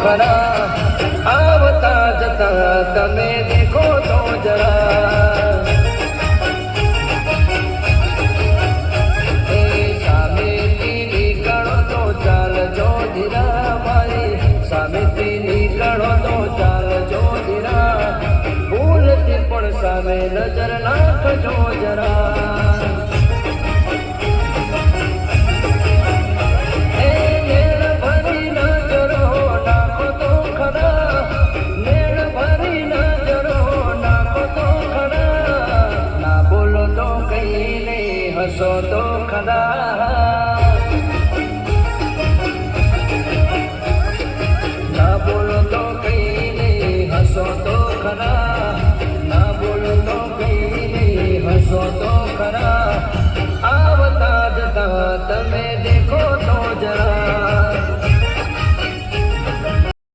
ખરા આવતા જતા તમે દેખો તો જરા એ સામેથી નીકળો તો ચાલજો ધીરા મારી સામેથી નીકળો તો ચાલજો ધીરા ભૂલથી પણ સામે નજર નાખજો જરા હસો તો ખરા